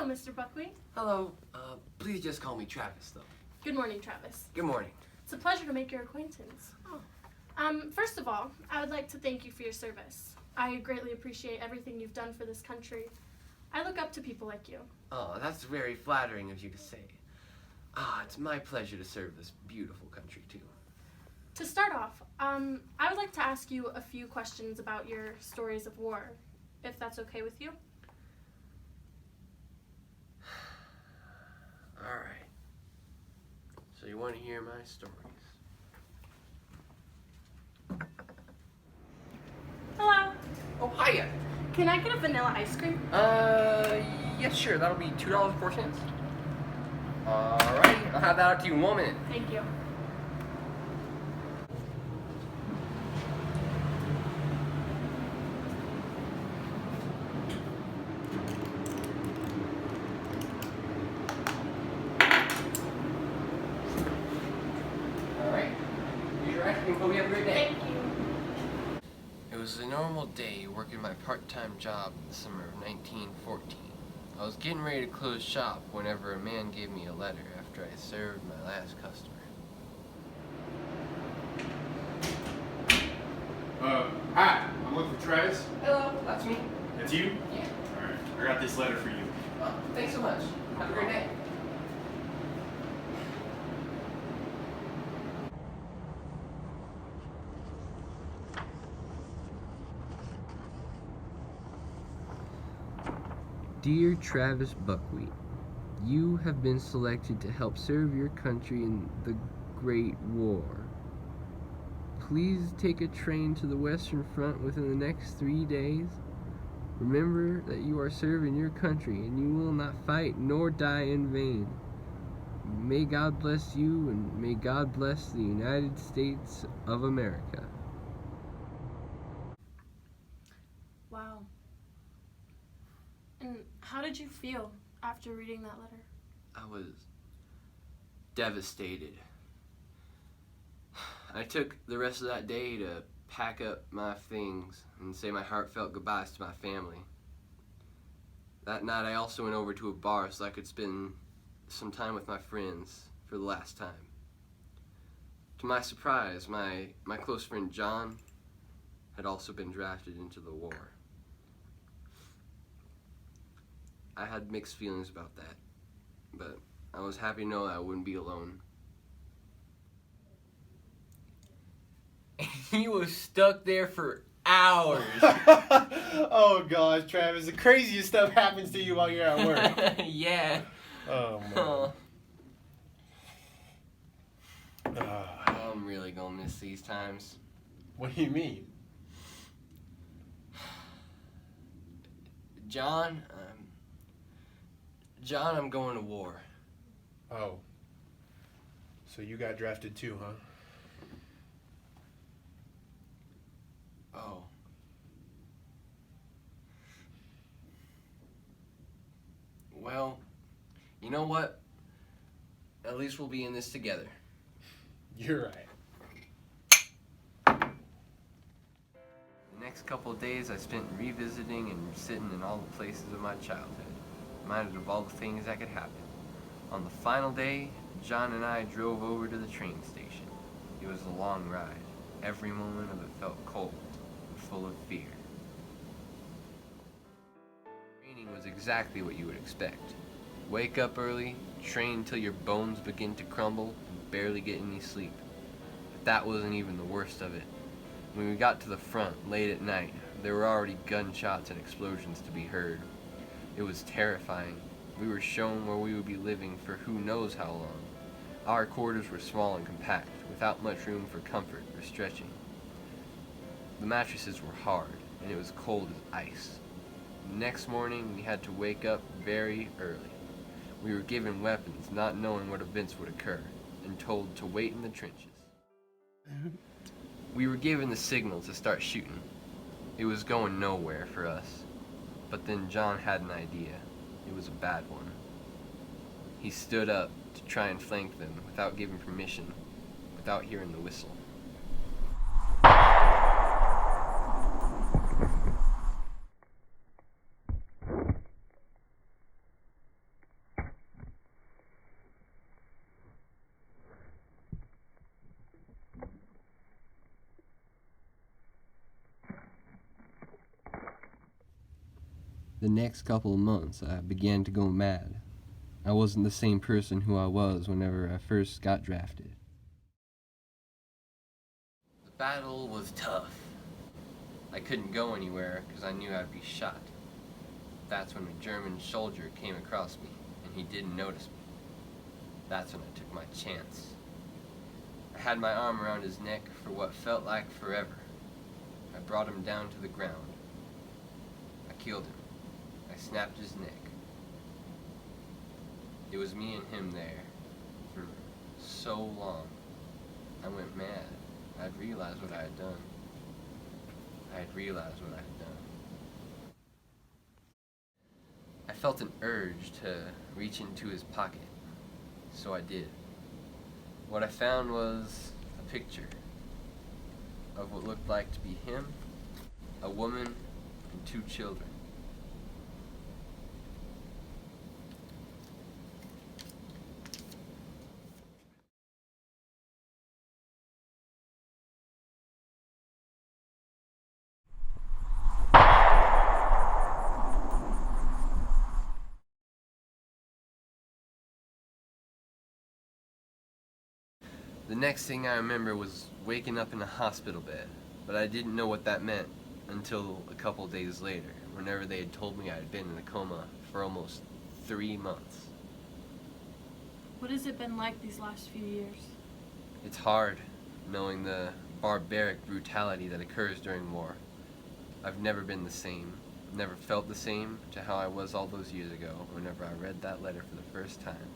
Hello, Mr. Buckwheat. Hello. Please just call me Travis, though. Good morning, Travis. Good morning. It's a pleasure to make your acquaintance. First of all, I would like to thank you for your service. I greatly appreciate everything you've done for this country. I look up to people like you. Oh, that's very flattering of you to say. It's my pleasure to serve this beautiful country, too. To start off, I would like to ask you a few questions about your stories of war, if that's okay with you. All right. So you want to hear my stories? Hello. Oh, hiya. Can I get a vanilla ice cream? Yes, sure. That'll be $2.04. All right. I'll have that out to you in 1 minute. Thank you. All right. Here's your ice cream. Hope you have a great day. Thank you. It was a normal day working my part-time job in the summer of 1914. I was getting ready to close shop whenever a man gave me a letter after I served my last customer. Hi, I'm looking for Travis. Hello, that's me. That's you? Yeah. Alright, I got this letter for you. Oh, thanks so much. Have a great day. Dear Travis Buckwheat, you have been selected to help serve your country in the Great War. Please take a train to the Western Front within the next 3 days. Remember that you are serving your country and you will not fight nor die in vain. May God bless you and may God bless the United States of America. Wow. And how did you feel after reading that letter? I was devastated. I took the rest of that day to pack up my things and say my heartfelt goodbyes to my family. That night I also went over to a bar so I could spend some time with my friends for the last time. To my surprise, my close friend John had also been drafted into the war. I had mixed feelings about that, but I was happy to know that I wouldn't be alone. He was stuck there for hours. Oh gosh, Travis, the craziest stuff happens to you while you're at work. Yeah. Oh man. I'm really gonna miss these times. What do you mean? John, I'm going to war. Oh. So you got drafted too, huh? Oh. Well, you know what? At least we'll be in this together. You're right. The next couple of days I spent revisiting and sitting in all the places of my childhood, reminded of all the things that could happen. On the final day, John and I drove over to the train station. It was a long ride. Every moment of it felt cold and full of fear. Training was exactly what you would expect. Wake up early, train till your bones begin to crumble, and barely get any sleep. But that wasn't even the worst of it. When we got to the front late at night, there were already gunshots and explosions to be heard. It was terrifying. We were shown where we would be living for who knows how long. Our quarters were small and compact, without much room for comfort or stretching. The mattresses were hard, and it was cold as ice. The next morning, we had to wake up very early. We were given weapons, not knowing what events would occur, and told to wait in the trenches. We were given the signal to start shooting. It was going nowhere for us. But then John had an idea. It was a bad one. He stood up to try and flank them without giving permission, without hearing the whistle. The next couple of months, I began to go mad. I wasn't the same person who I was whenever I first got drafted. The battle was tough. I couldn't go anywhere because I knew I'd be shot. That's when a German soldier came across me, and he didn't notice me. That's when I took my chance. I had my arm around his neck for what felt like forever. I brought him down to the ground. I killed him. I snapped his neck. It was me and him there for so long. I went mad. I'd realized what I had done. I felt an urge to reach into his pocket, so I did. What I found was a picture of what looked like to be him, a woman, and 2 children. The next thing I remember was waking up in a hospital bed, but I didn't know what that meant until a couple days later, whenever they had told me I had been in a coma for almost 3 months. What has it been like these last few years? It's hard, knowing the barbaric brutality that occurs during war. I've never been the same, never felt the same to how I was all those years ago whenever I read that letter for the first time.